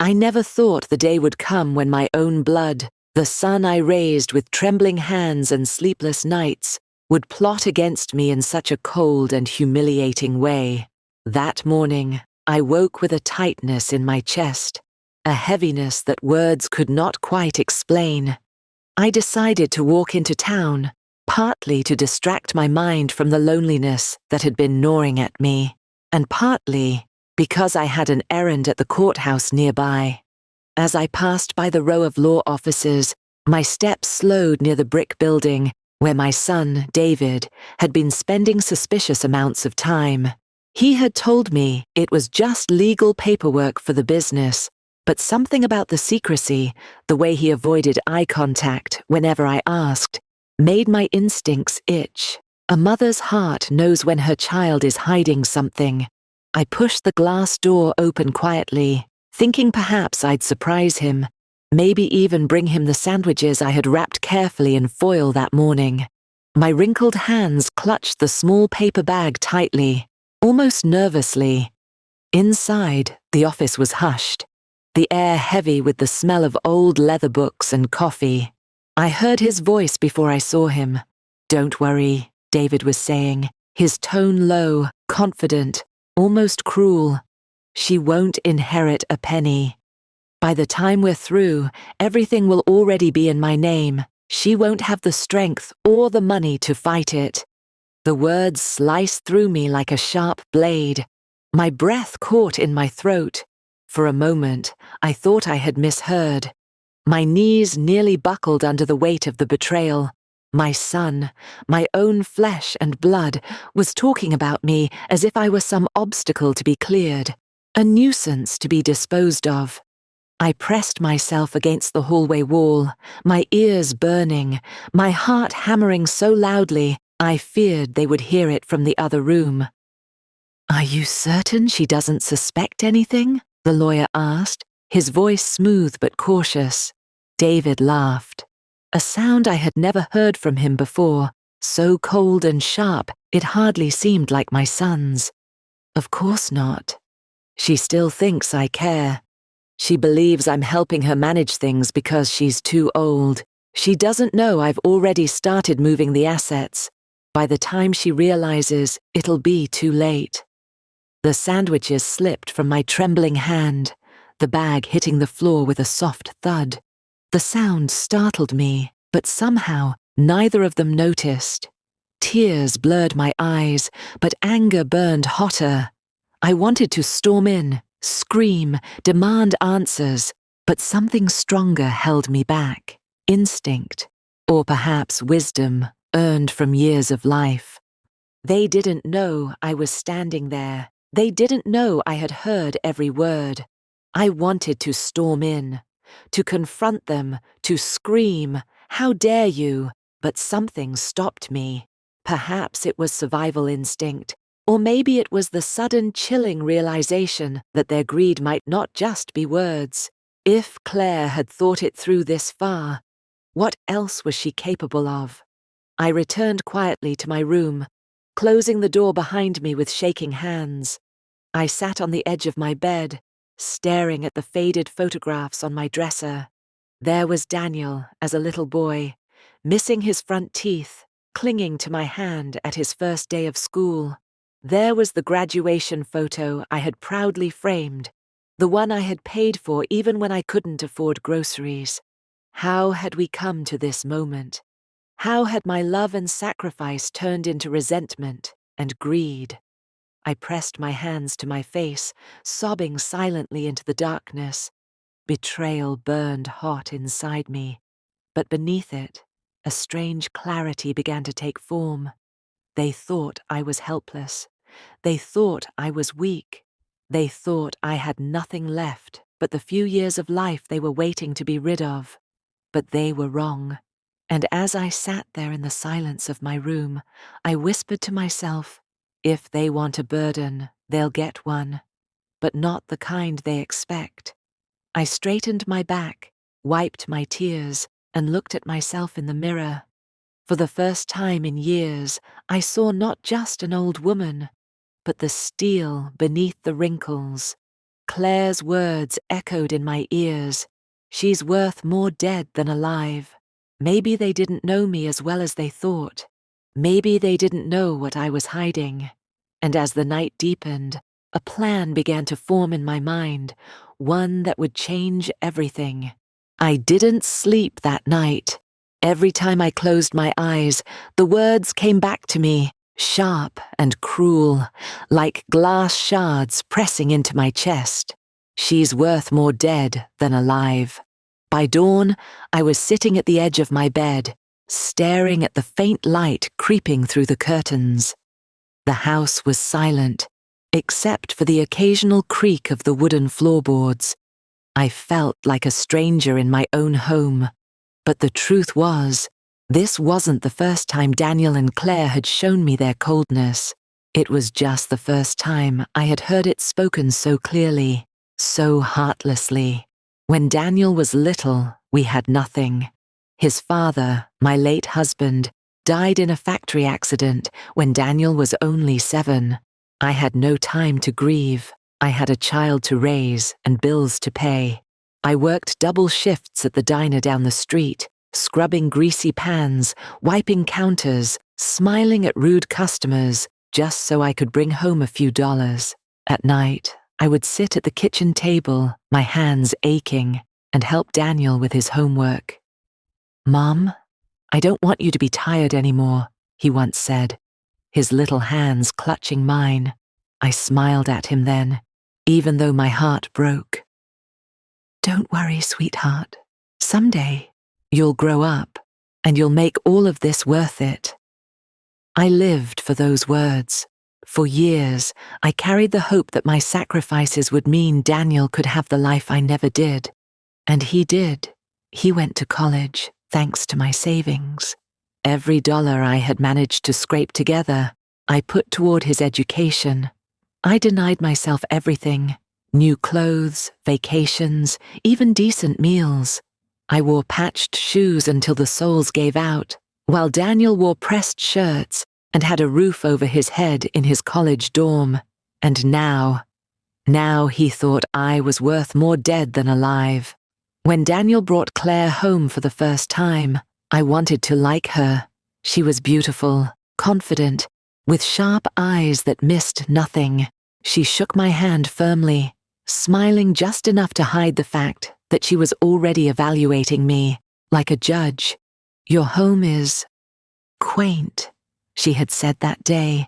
I never thought the day would come when my own blood, the son I raised with trembling hands and sleepless nights, would plot against me in such a cold and humiliating way. That morning, I woke with a tightness in my chest, a heaviness that words could not quite explain. I decided to walk into town, partly to distract my mind from the loneliness that had been gnawing at me, and partly because I had an errand at the courthouse nearby. As I passed by the row of law offices, my steps slowed near the brick building where my son, David, had been spending suspicious amounts of time. He had told me it was just legal paperwork for the business, but something about the secrecy, the way he avoided eye contact whenever I asked, made my instincts itch. A mother's heart knows when her child is hiding something. I pushed the glass door open quietly, thinking perhaps I'd surprise him, maybe even bring him the sandwiches I had wrapped carefully in foil that morning. My wrinkled hands clutched the small paper bag tightly, almost nervously. Inside, the office was hushed, the air heavy with the smell of old leather books and coffee. I heard his voice before I saw him. "Don't worry," David was saying, his tone low, confident, almost cruel. "She won't inherit a penny. By the time we're through, everything will already be in my name. She won't have the strength or the money to fight it." The words sliced through me like a sharp blade. My breath caught in my throat. For a moment, I thought I had misheard. My knees nearly buckled under the weight of the betrayal. My son, my own flesh and blood, was talking about me as if I were some obstacle to be cleared, a nuisance to be disposed of. I pressed myself against the hallway wall, my ears burning, my heart hammering so loudly I feared they would hear it from the other room. "Are you certain she doesn't suspect anything?" the lawyer asked, his voice smooth but cautious. David laughed, a sound I had never heard from him before, so cold and sharp it hardly seemed like my son's. "Of course not. She still thinks I care. She believes I'm helping her manage things because she's too old. She doesn't know I've already started moving the assets. By the time she realizes, it'll be too late." The sandwiches slipped from my trembling hand, the bag hitting the floor with a soft thud. The sound startled me, but somehow neither of them noticed. Tears blurred my eyes, but anger burned hotter. I wanted to storm in, scream, demand answers, but something stronger held me back. Instinct, or perhaps wisdom, earned from years of life. They didn't know I was standing there. They didn't know I had heard every word. I wanted to storm in, to confront them, to scream, "How dare you?" But something stopped me. Perhaps it was survival instinct, or maybe it was the sudden chilling realization that their greed might not just be words. If Claire had thought it through this far, what else was she capable of? I returned quietly to my room, closing the door behind me with shaking hands. I sat on the edge of my bed, staring at the faded photographs on my dresser. There was Daniel as a little boy, missing his front teeth, clinging to my hand at his first day of school. There was the graduation photo I had proudly framed, the one I had paid for even when I couldn't afford groceries. How had we come to this moment? How had my love and sacrifice turned into resentment and greed? I pressed my hands to my face, sobbing silently into the darkness. Betrayal burned hot inside me, but beneath it, a strange clarity began to take form. They thought I was helpless. They thought I was weak. They thought I had nothing left but the few years of life they were waiting to be rid of. But they were wrong. And as I sat there in the silence of my room, I whispered to myself, if they want a burden, they'll get one, but not the kind they expect. I straightened my back, wiped my tears, and looked at myself in the mirror. For the first time in years, I saw not just an old woman, but the steel beneath the wrinkles. Claire's words echoed in my ears. She's worth more dead than alive. Maybe they didn't know me as well as they thought. Maybe they didn't know what I was hiding. And as the night deepened, a plan began to form in my mind, one that would change everything. I didn't sleep that night. Every time I closed my eyes, the words came back to me, sharp and cruel, like glass shards pressing into my chest. She's worth more dead than alive. By dawn, I was sitting at the edge of my bed, staring at the faint light creeping through the curtains. The house was silent, except for the occasional creak of the wooden floorboards. I felt like a stranger in my own home. But the truth was, this wasn't the first time Daniel and Claire had shown me their coldness. It was just the first time I had heard it spoken so clearly, so heartlessly. When Daniel was little, we had nothing. His father, my late husband, died in a factory accident when Daniel was only 7. I had no time to grieve. I had a child to raise and bills to pay. I worked double shifts at the diner down the street, scrubbing greasy pans, wiping counters, smiling at rude customers, just so I could bring home a few dollars. At night, I would sit at the kitchen table, my hands aching, and help Daniel with his homework. "Mom, I don't want you to be tired anymore," he once said, his little hands clutching mine. I smiled at him then, even though my heart broke. "Don't worry, sweetheart. Someday, you'll grow up, and you'll make all of this worth it." I lived for those words. For years, I carried the hope that my sacrifices would mean Daniel could have the life I never did. And he did. He went to college, thanks to my savings. Every dollar I had managed to scrape together, I put toward his education. I denied myself everything: new clothes, vacations, even decent meals. I wore patched shoes until the soles gave out, while Daniel wore pressed shirts and had a roof over his head in his college dorm. And now he thought I was worth more dead than alive. When Daniel brought Claire home for the first time, I wanted to like her. She was beautiful, confident, with sharp eyes that missed nothing. She shook my hand firmly, smiling just enough to hide the fact that she was already evaluating me, like a judge. "Your home is quaint," she had said that day,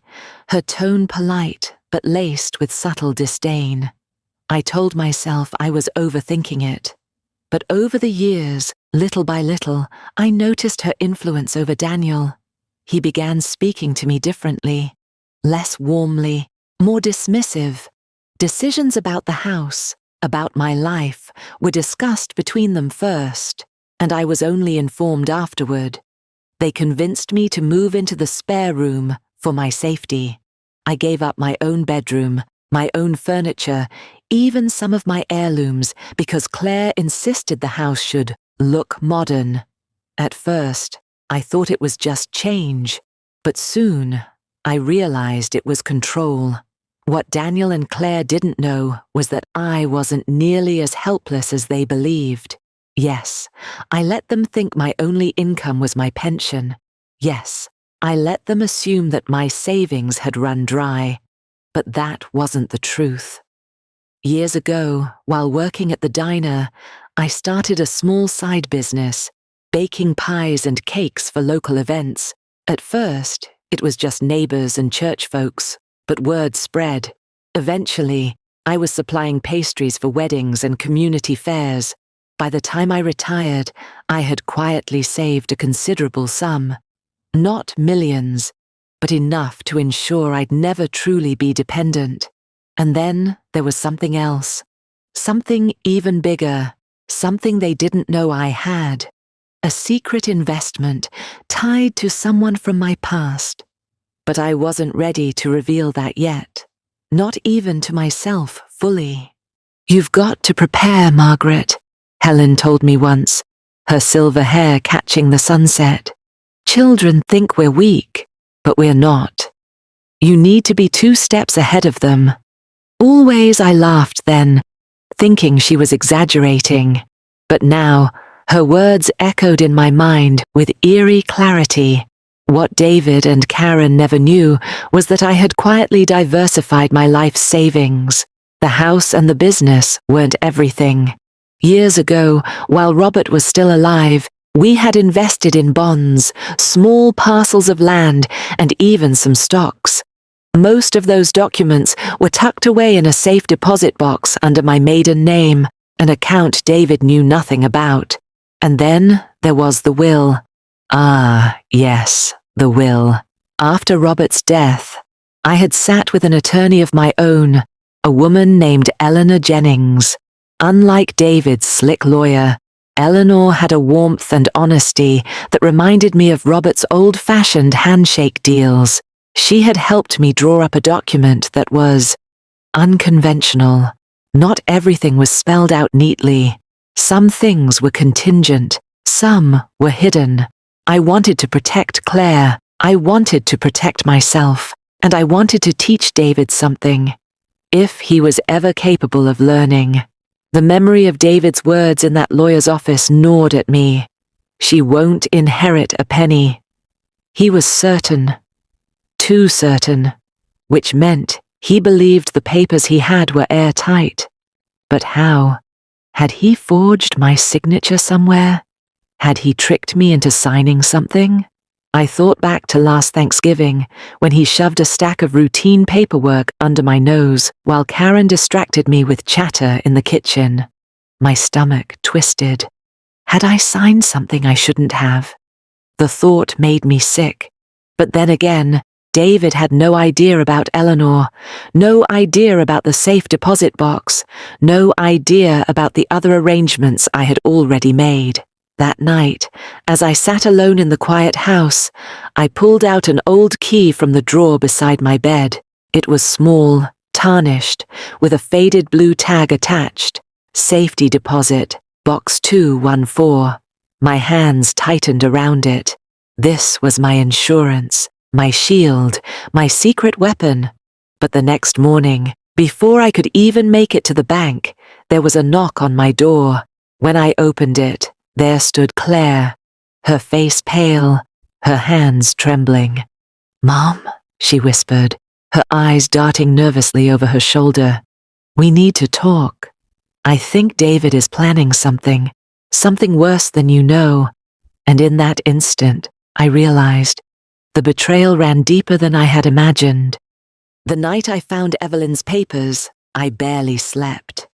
her tone polite but laced with subtle disdain. I told myself I was overthinking it. But over the years, little by little, I noticed her influence over Daniel. He began speaking to me differently, less warmly, more dismissive. Decisions about the house, about my life, were discussed between them first, and I was only informed afterward. They convinced me to move into the spare room for my safety. I gave up my own bedroom, my own furniture, even some of my heirlooms, because Claire insisted the house should look modern. At first, I thought it was just change, but soon I realized it was control. What Daniel and Claire didn't know was that I wasn't nearly as helpless as they believed. Yes, I let them think my only income was my pension. Yes, I let them assume that my savings had run dry. But that wasn't the truth. Years ago, while working at the diner, I started a small side business, baking pies and cakes for local events. At first, it was just neighbors and church folks, but word spread. Eventually, I was supplying pastries for weddings and community fairs. By the time I retired, I had quietly saved a considerable sum. Not millions, but enough to ensure I'd never truly be dependent. And then there was something else. Something even bigger. Something they didn't know I had. A secret investment tied to someone from my past. But I wasn't ready to reveal that yet. Not even to myself fully. "You've got to prepare, Margaret," Helen told me once, her silver hair catching the sunset. "Children think we're weak, but we're not. You need to be 2 steps ahead of them." Always I laughed then, thinking she was exaggerating. But now, her words echoed in my mind with eerie clarity. What David and Karen never knew was that I had quietly diversified my life's savings. The house and the business weren't everything. Years ago, while Robert was still alive, we had invested in bonds, small parcels of land, and even some stocks. Most of those documents were tucked away in a safe deposit box under my maiden name, an account David knew nothing about. And then there was the will. Ah, yes, the will. After Robert's death, I had sat with an attorney of my own, a woman named Eleanor Jennings. Unlike David's slick lawyer, Eleanor had a warmth and honesty that reminded me of Robert's old-fashioned handshake deals. She had helped me draw up a document that was unconventional. Not everything was spelled out neatly. Some things were contingent, some were hidden. I wanted to protect Claire, I wanted to protect myself, and I wanted to teach David something, if he was ever capable of learning. The memory of David's words in that lawyer's office gnawed at me. She won't inherit a penny. He was certain. Too certain. Which meant he believed the papers he had were airtight. But how? Had he forged my signature somewhere? Had he tricked me into signing something? I thought back to last Thanksgiving, when he shoved a stack of routine paperwork under my nose while Karen distracted me with chatter in the kitchen. My stomach twisted. Had I signed something I shouldn't have? The thought made me sick. But then again, David had no idea about Eleanor, no idea about the safe deposit box, no idea about the other arrangements I had already made. That night, as I sat alone in the quiet house, I pulled out an old key from the drawer beside my bed. It was small, tarnished, with a faded blue tag attached. Safety deposit, box 214. My hands tightened around it. This was my insurance, my shield, my secret weapon. But the next morning, before I could even make it to the bank, there was a knock on my door. When I opened it, there stood Claire, her face pale, her hands trembling. "Mom," she whispered, her eyes darting nervously over her shoulder. "We need to talk. I think David is planning something worse than you know." And in that instant, I realized the betrayal ran deeper than I had imagined. The night I found Evelyn's papers, I barely slept.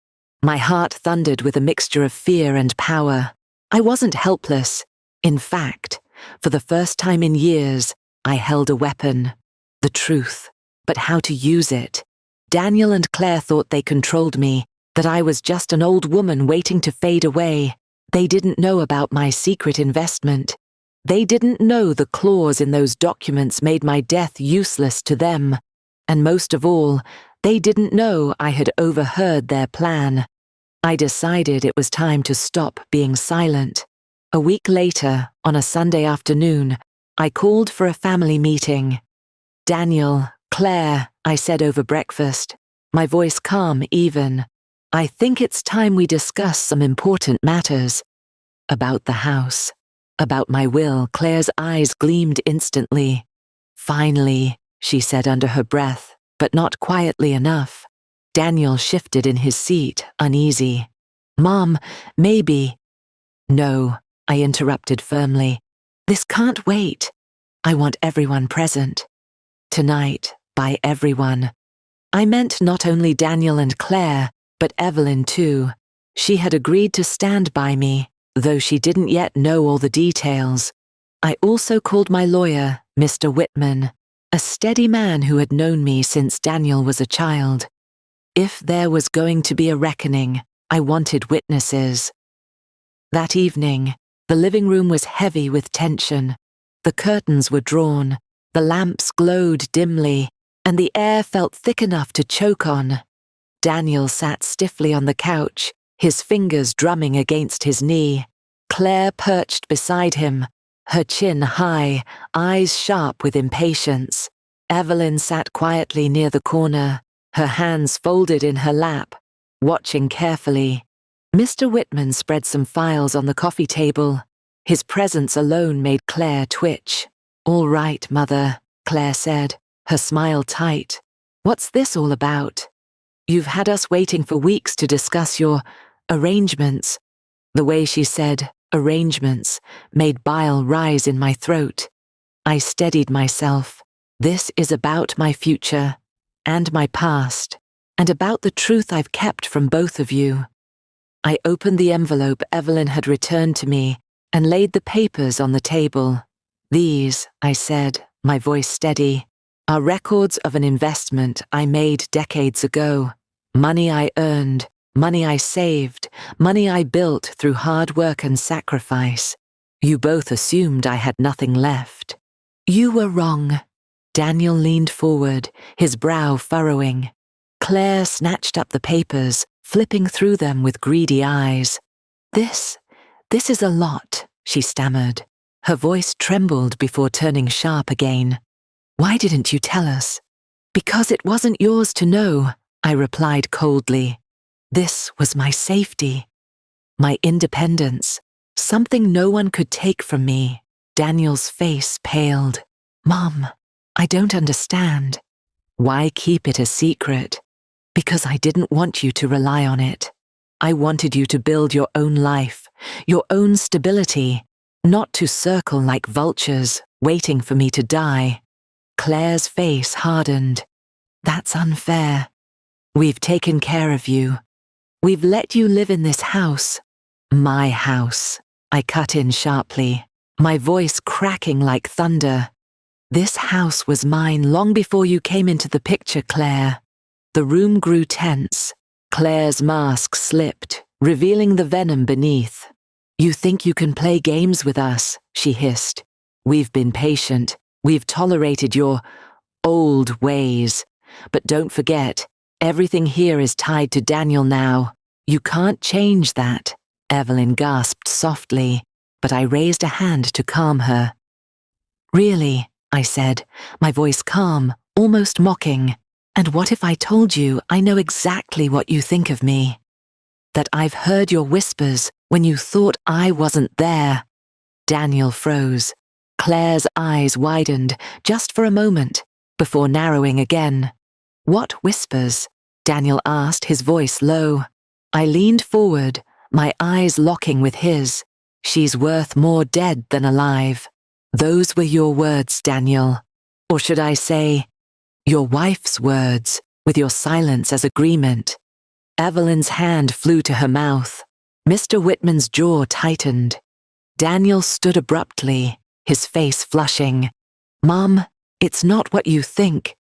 My heart thundered with a mixture of fear and power. I wasn't helpless. In fact, for the first time in years, I held a weapon. The truth. But how to use it? Daniel and Claire thought they controlled me, that I was just an old woman waiting to fade away. They didn't know about my secret investment. They didn't know the clause in those documents made my death useless to them. And most of all, they didn't know I had overheard their plan. I decided it was time to stop being silent. A week later, on a Sunday afternoon, I called for a family meeting. "Daniel, Claire," I said over breakfast, my voice calm even. "I think it's time we discuss some important matters. About the house. About my will." Claire's eyes gleamed instantly. "Finally," she said under her breath, but not quietly enough. Daniel shifted in his seat, uneasy. "Mom, maybe—" "No," I interrupted firmly. "This can't wait. I want everyone present. Tonight, by everyone." I meant not only Daniel and Claire, but Evelyn too. She had agreed to stand by me, though she didn't yet know all the details. I also called my lawyer, Mr. Whitman, a steady man who had known me since Daniel was a child. If there was going to be a reckoning, I wanted witnesses. That evening, the living room was heavy with tension. The curtains were drawn, the lamps glowed dimly, and the air felt thick enough to choke on. Daniel sat stiffly on the couch, his fingers drumming against his knee. Claire perched beside him, her chin high, eyes sharp with impatience. Evelyn sat quietly near the corner, her hands folded in her lap. watching carefully. Mr. Whitman spread some files on the coffee table. His presence alone made Claire twitch. "All right, Mother," Claire said, her smile tight. "What's this all about? You've had us waiting for weeks to discuss your arrangements." The way she said arrangements made bile rise in my throat. I steadied myself. This is about my future, and my past, and about the truth I've kept from both of you. I opened the envelope Evelyn had returned to me and laid the papers on the table. "These," I said, my voice steady, "are records of an investment I made decades ago. Money I earned, money I saved, money I built through hard work and sacrifice. You both assumed I had nothing left. You were wrong." Daniel leaned forward, his brow furrowing. Claire snatched up the papers, flipping through them with greedy eyes. This is a lot," she stammered. Her voice trembled before turning sharp again. "Why didn't you tell us?" "Because it wasn't yours to know," I replied coldly. "This was my safety, my independence, something no one could take from me." Daniel's face paled. "Mom, I don't understand." "Why keep it a secret?" "Because I didn't want you to rely on it. I wanted you to build your own life, your own stability, not to circle like vultures, waiting for me to die." Claire's face hardened. "That's unfair. We've taken care of you. We've let you live in this house." "My house," I cut in sharply, my voice cracking like thunder. "This house was mine long before you came into the picture, Claire." The room grew tense. Claire's mask slipped, revealing the venom beneath. "You think you can play games with us," she hissed. "We've been patient. We've tolerated your old ways. But don't forget, everything here is tied to Daniel now. You can't change that." Evelyn gasped softly, but I raised a hand to calm her. "Really?" I said, my voice calm, almost mocking. "And what if I told you I know exactly what you think of me? That I've heard your whispers when you thought I wasn't there?" Daniel froze. Claire's eyes widened just for a moment, before narrowing again. "What whispers?" Daniel asked, his voice low. I leaned forward, my eyes locking with his. "She's worth more dead than alive." Those were your words, Daniel. Or should I say, your wife's words, with your silence as agreement. Evelyn's hand flew to her mouth. Mr. Whitman's jaw tightened. Daniel stood abruptly, his face flushing. "Mom, it's not what you think."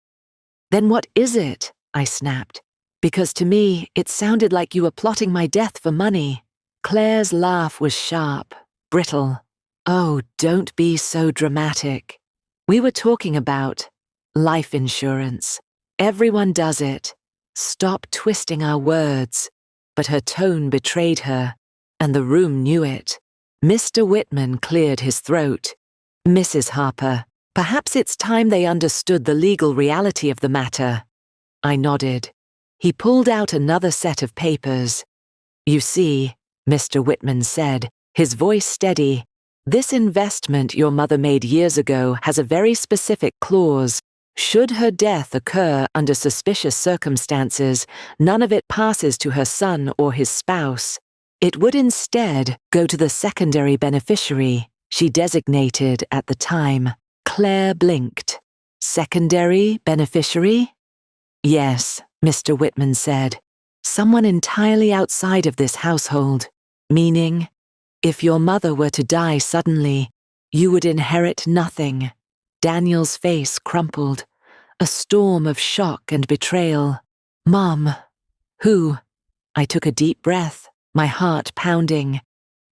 "Then what is it?" I snapped. "Because to me, it sounded like you were plotting my death for money." Claire's laugh was sharp, brittle. "Oh, don't be so dramatic. We were talking about life insurance. Everyone does it. Stop twisting our words." But her tone betrayed her, and the room knew it. Mr. Whitman cleared his throat. "Mrs. Harper, perhaps it's time they understood the legal reality of the matter." I nodded. He pulled out another set of papers. "You see," Mr. Whitman said, his voice steady, "this investment your mother made years ago has a very specific clause. Should her death occur under suspicious circumstances, none of it passes to her son or his spouse. It would instead go to the secondary beneficiary she designated at the time." Claire blinked. "Secondary beneficiary?" "Yes," Mr. Whitman said. "Someone entirely outside of this household. Meaning, if your mother were to die suddenly, you would inherit nothing." Daniel's face crumpled, a storm of shock and betrayal. "Mom, who?" I took a deep breath, my heart pounding.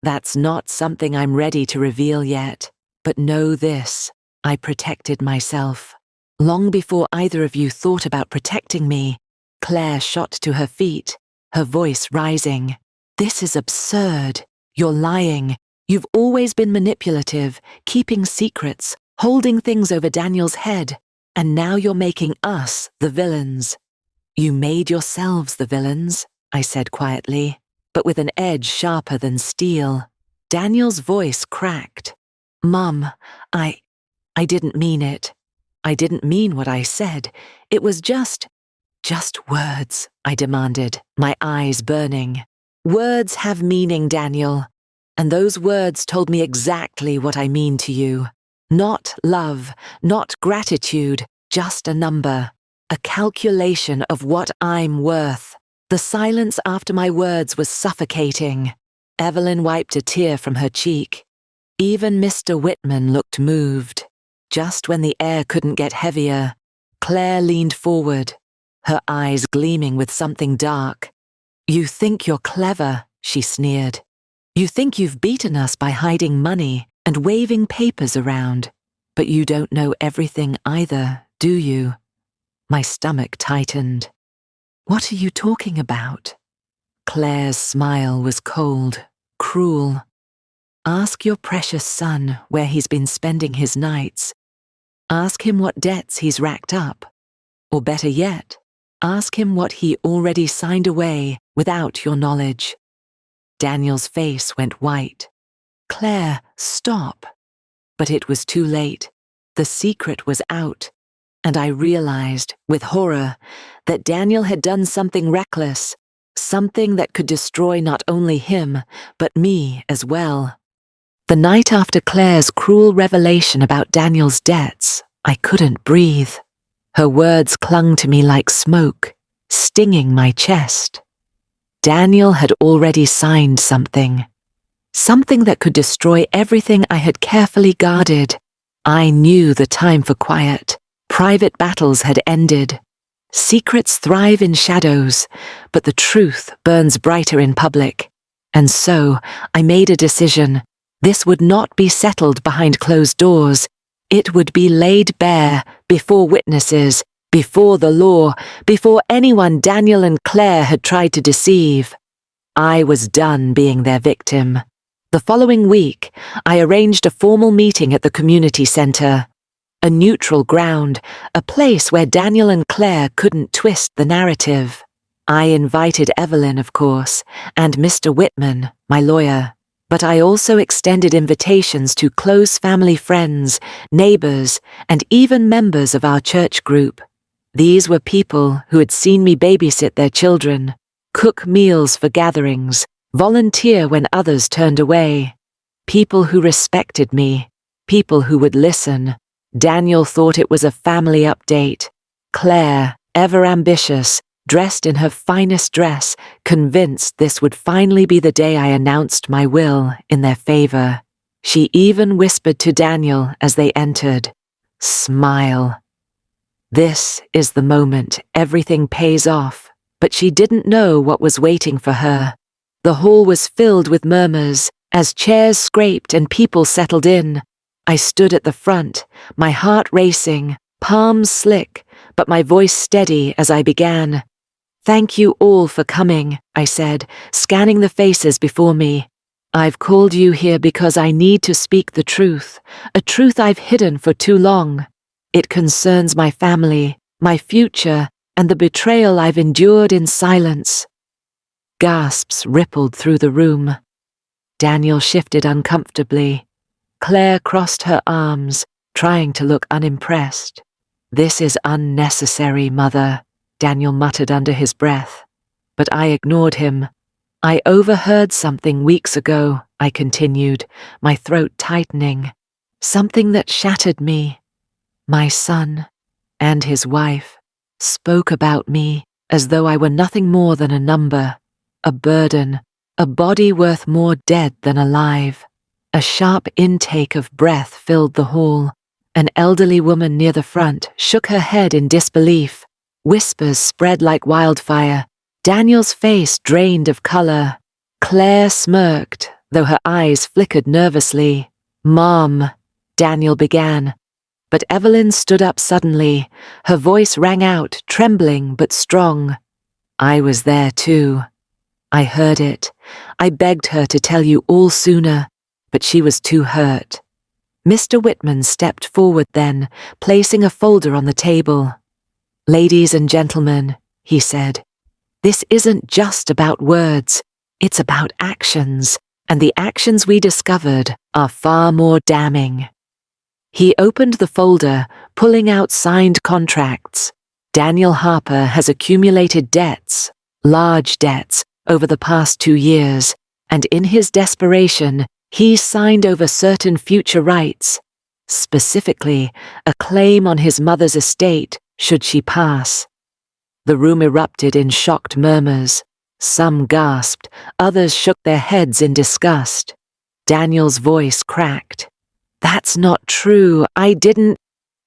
"That's not something I'm ready to reveal yet. But know this, I protected myself. Long before either of you thought about protecting me." Claire shot to her feet, her voice rising. "This is absurd. You're lying. You've always been manipulative, keeping secrets, holding things over Daniel's head, and now you're making us the villains." "You made yourselves the villains," I said quietly, but with an edge sharper than steel. Daniel's voice cracked. Mum, I didn't mean it. I didn't mean what I said. It was just words, I demanded, my eyes burning. Words have meaning, Daniel. And those words told me exactly what I mean to you. Not love, not gratitude, just a number. A calculation of what I'm worth. The silence after my words was suffocating. Evelyn wiped a tear from her cheek. Even Mr. Whitman looked moved. Just when the air couldn't get heavier, Claire leaned forward, her eyes gleaming with something dark. You think you're clever, she sneered. You think you've beaten us by hiding money and waving papers around, but you don't know everything either, do you? My stomach tightened. What are you talking about? Claire's smile was cold, cruel. Ask your precious son where he's been spending his nights. Ask him what debts he's racked up. Or better yet, ask him what he already signed away without your knowledge. Daniel's face went white. Claire, stop. But it was too late. The secret was out. And I realized, with horror, that Daniel had done something reckless, something that could destroy not only him, but me as well. The night after Claire's cruel revelation about Daniel's debts, I couldn't breathe. Her words clung to me like smoke, stinging my chest. Daniel had already signed something. Something that could destroy everything I had carefully guarded. I knew the time for quiet. Private battles had ended. Secrets thrive in shadows, but the truth burns brighter in public. And so, I made a decision. This would not be settled behind closed doors. It would be laid bare, before witnesses, before the law, before anyone Daniel and Claire had tried to deceive. I was done being their victim. The following week, I arranged a formal meeting at the community center. A neutral ground, a place where Daniel and Claire couldn't twist the narrative. I invited Evelyn, of course, and Mr. Whitman, my lawyer. But I also extended invitations to close family friends, neighbors, and even members of our church group. These were people who had seen me babysit their children, cook meals for gatherings, volunteer when others turned away. People who respected me, people who would listen. Daniel thought it was a family update. Claire, ever ambitious, dressed in her finest dress, convinced this would finally be the day I announced my will in their favor. She even whispered to Daniel as they entered, "Smile." This is the moment everything pays off, but she didn't know what was waiting for her. The hall was filled with murmurs as chairs scraped and people settled in. I stood at the front, my heart racing, palms slick, but my voice steady as I began. "Thank you all for coming," I said, scanning the faces before me. "I've called you here because I need to speak the truth, a truth I've hidden for too long. It concerns my family, my future, and the betrayal I've endured in silence." Gasps rippled through the room. Daniel shifted uncomfortably. Claire crossed her arms, trying to look unimpressed. "This is unnecessary, Mother," Daniel muttered under his breath. But I ignored him. "I overheard something weeks ago," I continued, my throat tightening. "Something that shattered me. My son, and his wife, spoke about me as though I were nothing more than a number, a burden, a body worth more dead than alive." A sharp intake of breath filled the hall. An elderly woman near the front shook her head in disbelief. Whispers spread like wildfire. Daniel's face drained of color. Claire smirked, though her eyes flickered nervously. "Mom," Daniel began. But Evelyn stood up suddenly. Her voice rang out, trembling but strong. "I was there too. I heard it. I begged her to tell you all sooner. But she was too hurt." Mr. Whitman stepped forward then, placing a folder on the table. "Ladies and gentlemen," he said, This isn't just about words, it's about actions, and the actions we discovered are far more damning. He opened the folder, pulling out signed contracts. Daniel Harper has accumulated debts, large debts, over the past 2 years, and in his desperation, he signed over certain future rights, specifically a claim on his mother's estate should she pass. The room erupted in shocked murmurs. Some gasped, others shook their heads in disgust. Daniel's voice cracked. "That's not true, I didn't—"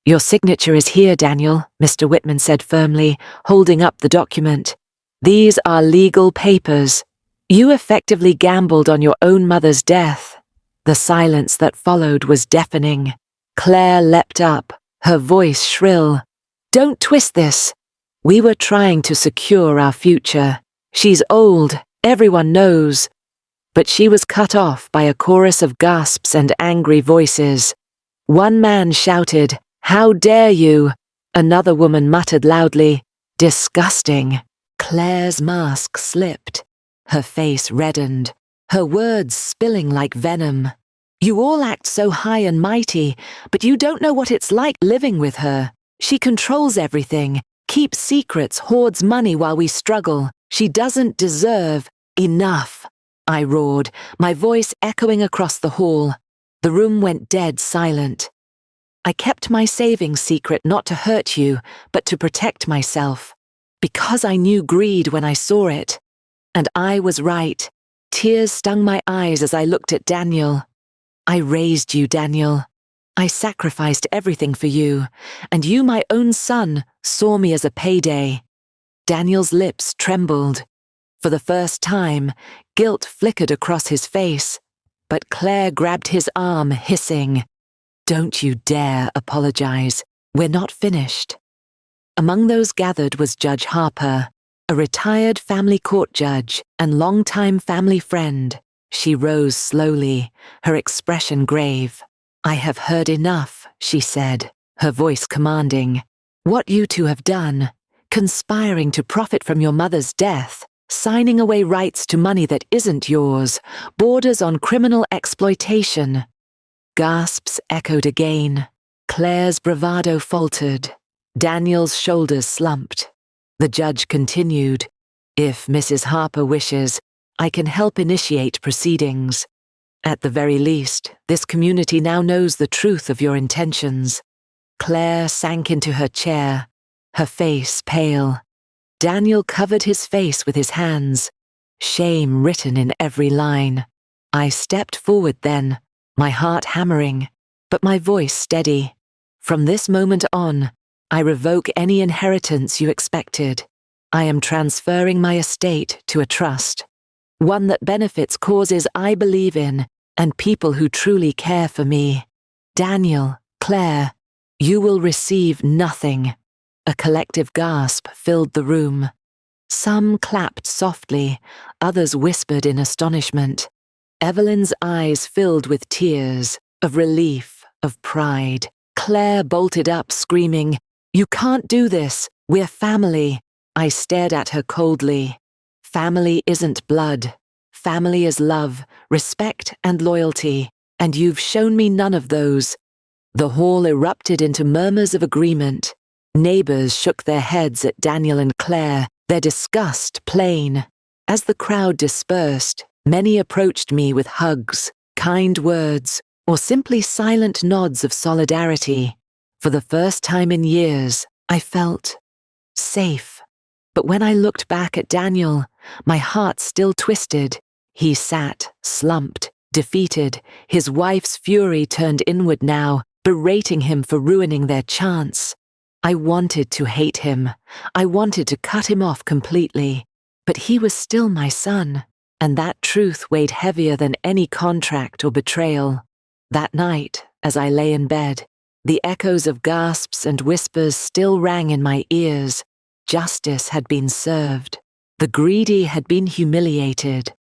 "Your signature is here, Daniel," Mr. Whitman said firmly, holding up the document. "These are legal papers. You effectively gambled on your own mother's death." The silence that followed was deafening. Claire leapt up, her voice shrill. "Don't twist this. We were trying to secure our future. She's old, everyone knows." But she was cut off by a chorus of gasps and angry voices. One man shouted, "How dare you?" Another woman muttered loudly, "Disgusting." Claire's mask slipped. Her face reddened, her words spilling like venom. "You all act so high and mighty, but you don't know what it's like living with her. She controls everything, keeps secrets, hoards money while we struggle. She doesn't deserve—" "Enough!" I roared, my voice echoing across the hall. The room went dead silent. "I kept my savings secret not to hurt you, but to protect myself. Because I knew greed when I saw it. And I was right. Tears stung my eyes as I looked at Daniel. I raised you, Daniel. I sacrificed everything for you, and you, my own son, saw me as a payday." Daniel's lips trembled. For the first time, guilt flickered across his face, but Claire grabbed his arm, hissing, "Don't you dare apologize. We're not finished." Among those gathered was Judge Harper, a retired family court judge and longtime family friend. She rose slowly, her expression grave. "I have heard enough," she said, her voice commanding. "What you two have done, conspiring to profit from your mother's death, signing away rights to money that isn't yours, borders on criminal exploitation." Gasps echoed again. Claire's bravado faltered. Daniel's shoulders slumped. The judge continued, "If Mrs. Harper wishes, I can help initiate proceedings. At the very least, this community now knows the truth of your intentions." Claire sank into her chair, her face pale. Daniel covered his face with his hands, shame written in every line. I stepped forward then, my heart hammering, but my voice steady. "From this moment on, I revoke any inheritance you expected. I am transferring my estate to a trust, one that benefits causes I believe in and people who truly care for me. Daniel, Claire, you will receive nothing." A collective gasp filled the room. Some clapped softly, others whispered in astonishment. Evelyn's eyes filled with tears, of relief, of pride. Claire bolted up, screaming, "You can't do this, we're family." I stared at her coldly. Family isn't blood. Family is love, respect, and loyalty, and you've shown me none of those. The hall erupted into murmurs of agreement. Neighbors shook their heads at Daniel and Claire, their disgust plain. As the crowd dispersed, many approached me with hugs, kind words, or simply silent nods of solidarity. For the first time in years, I felt safe. But when I looked back at Daniel, my heart still twisted. He sat, slumped, defeated, his wife's fury turned inward now, berating him for ruining their chance. I wanted to hate him. I wanted to cut him off completely. But he was still my son, and that truth weighed heavier than any contract or betrayal. That night, as I lay in bed, the echoes of gasps and whispers still rang in my ears. Justice had been served. The greedy had been humiliated.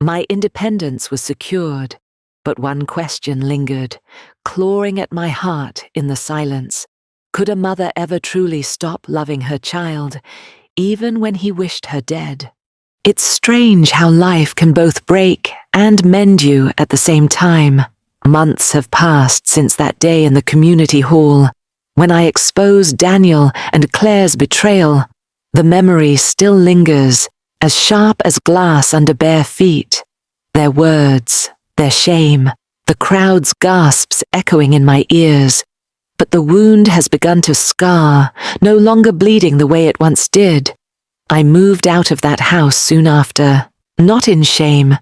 My independence was secured. But one question lingered, clawing at my heart in the silence. Could a mother ever truly stop loving her child, even when he wished her dead. It's strange how life can both break and mend you at the same time. Months have passed since that day in the community hall, when I exposed Daniel and Claire's betrayal. The memory still lingers, as sharp as glass under bare feet. Their words, their shame, the crowd's gasps echoing in my ears. But the wound has begun to scar, no longer bleeding the way it once did. I moved out of that house soon after, not in shame,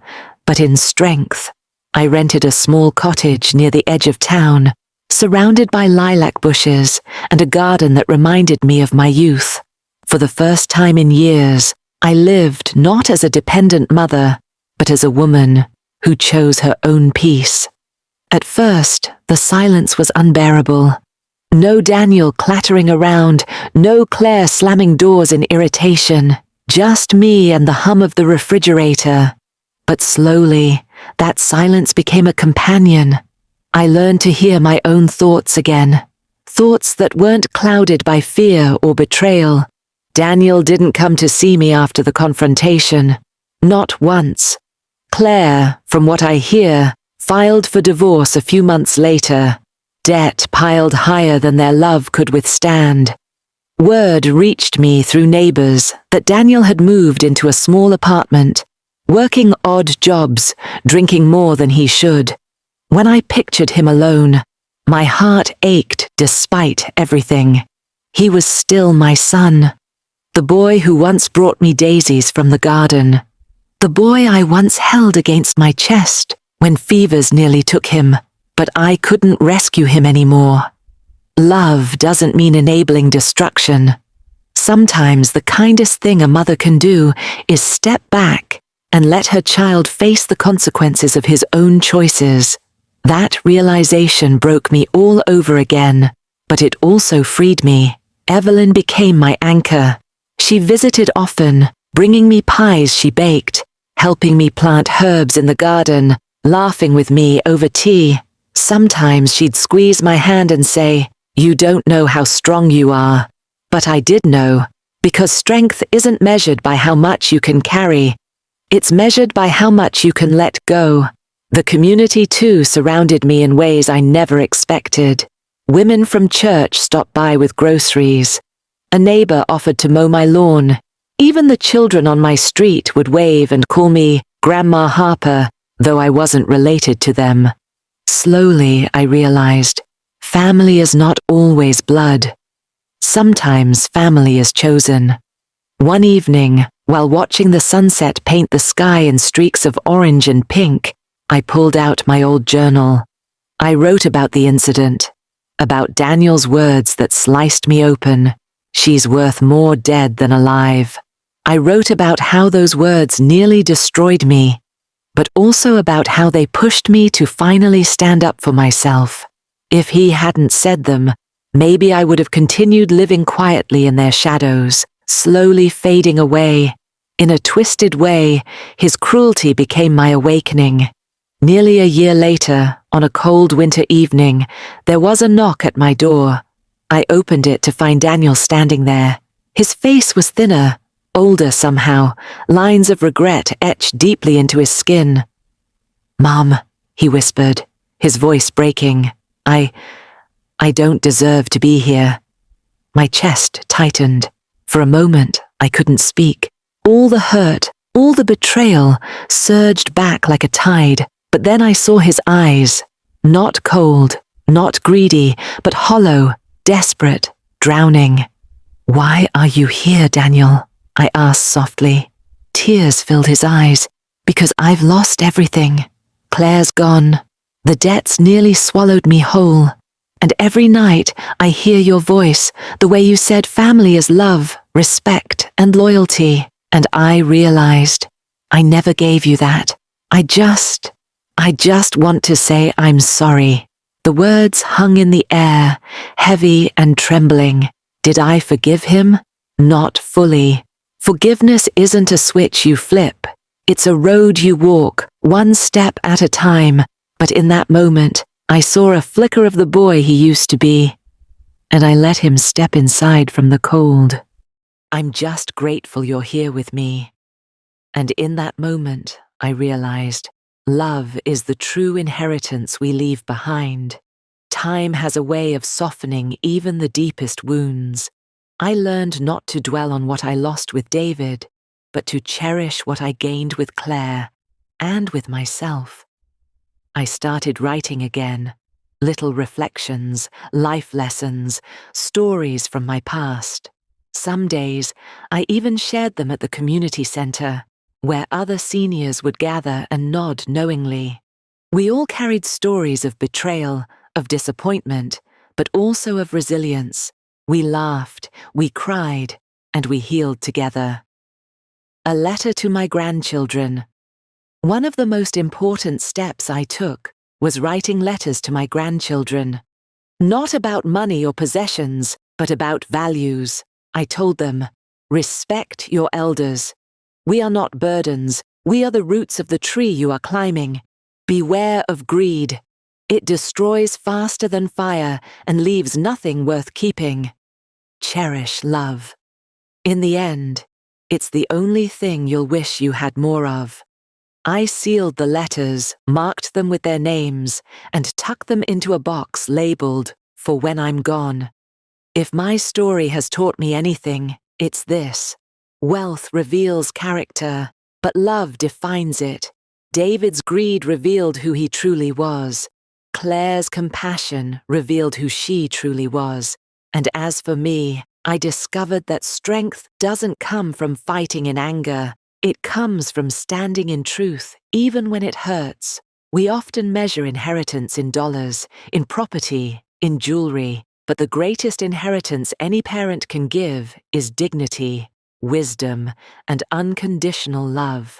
but in strength. I rented a small cottage near the edge of town, surrounded by lilac bushes and a garden that reminded me of my youth. For the first time in years, I lived not as a dependent mother, but as a woman who chose her own peace. At first, the silence was unbearable. No Daniel clattering around, no Claire slamming doors in irritation, just me and the hum of the refrigerator. But slowly, that silence became a companion. I learned to hear my own thoughts again, thoughts that weren't clouded by fear or betrayal. Daniel didn't come to see me after the confrontation, not once. Claire, from what I hear, filed for divorce a few months later. Debt piled higher than their love could withstand. Word reached me through neighbors that Daniel had moved into a small apartment, working odd jobs, drinking more than he should. When I pictured him alone, my heart ached despite everything. He was still my son, the boy who once brought me daisies from the garden, the boy I once held against my chest when fevers nearly took him. But I couldn't rescue him anymore. Love doesn't mean enabling destruction. Sometimes the kindest thing a mother can do is step back and let her child face the consequences of his own choices. That realization broke me all over again, but it also freed me. Evelyn became my anchor. She visited often, bringing me pies she baked, helping me plant herbs in the garden, laughing with me over tea. Sometimes she'd squeeze my hand and say, "You don't know how strong you are." But I did know, because strength isn't measured by how much you can carry. It's measured by how much you can let go. The community too surrounded me in ways I never expected. Women from church stopped by with groceries. A neighbor offered to mow my lawn. Even the children on my street would wave and call me Grandma Harper, though I wasn't related to them. Slowly, I realized, family is not always blood. Sometimes family is chosen. One evening, while watching the sunset paint the sky in streaks of orange and pink, I pulled out my old journal. I wrote about the incident, about Daniel's words that sliced me open. "She's worth more dead than alive." I wrote about how those words nearly destroyed me, but also about how they pushed me to finally stand up for myself. If he hadn't said them, maybe I would have continued living quietly in their shadows, slowly fading away. In a twisted way, his cruelty became my awakening. Nearly a year later, on a cold winter evening, there was a knock at my door. I opened it to find Daniel standing there. His face was thinner, older somehow, lines of regret etched deeply into his skin. "Mom," he whispered, his voice breaking, I don't deserve to be here." My chest tightened. For a moment, I couldn't speak. All the hurt, all the betrayal surged back like a tide, but then I saw his eyes, not cold, not greedy, but hollow, desperate, drowning. "Why are you here, Daniel?" I asked softly. Tears filled his eyes. "Because I've lost everything. Claire's gone. The debts nearly swallowed me whole. And every night I hear your voice, the way you said family is love, respect, and loyalty. And I realized I never gave you that. I just want to say I'm sorry." The words hung in the air, heavy and trembling. Did I forgive him? Not fully. Forgiveness isn't a switch you flip. It's a road you walk, one step at a time. But in that moment, I saw a flicker of the boy he used to be, and I let him step inside from the cold. I'm just grateful you're here with me. And in that moment, I realized love is the true inheritance we leave behind. Time has a way of softening even the deepest wounds. I learned not to dwell on what I lost with David, but to cherish what I gained with Claire and with myself. I started writing again, little reflections, life lessons, stories from my past. Some days, I even shared them at the community center, where other seniors would gather and nod knowingly. We all carried stories of betrayal, of disappointment, but also of resilience. We laughed, we cried, and we healed together. A letter to my grandchildren. One of the most important steps I took was writing letters to my grandchildren. Not about money or possessions, but about values. I told them, respect your elders. We are not burdens. We are the roots of the tree you are climbing. Beware of greed. It destroys faster than fire and leaves nothing worth keeping. Cherish love. In the end, it's the only thing you'll wish you had more of. I sealed the letters, marked them with their names, and tucked them into a box labeled, "For when I'm gone." If my story has taught me anything, it's this. Wealth reveals character, but love defines it. David's greed revealed who he truly was. Claire's compassion revealed who she truly was. And as for me, I discovered that strength doesn't come from fighting in anger. It comes from standing in truth, even when it hurts. We often measure inheritance in dollars, in property, in jewelry, but the greatest inheritance any parent can give is dignity, wisdom, and unconditional love.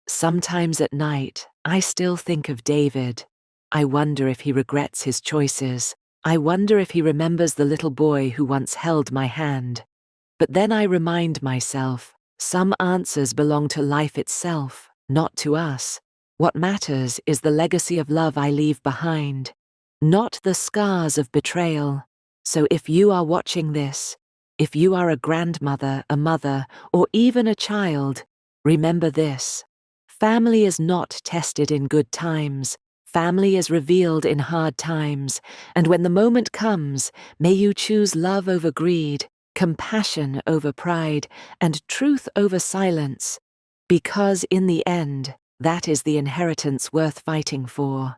Sometimes at night, I still think of David. I wonder if he regrets his choices. I wonder if he remembers the little boy who once held my hand. But then I remind myself, some answers belong to life itself, not to us. What matters is the legacy of love I leave behind, not the scars of betrayal. So if you are watching this, if you are a grandmother, a mother, or even a child, remember this. Family is not tested in good times. Family is revealed in hard times, and when the moment comes, may you choose love over greed, compassion over pride, and truth over silence, because in the end, that is the inheritance worth fighting for.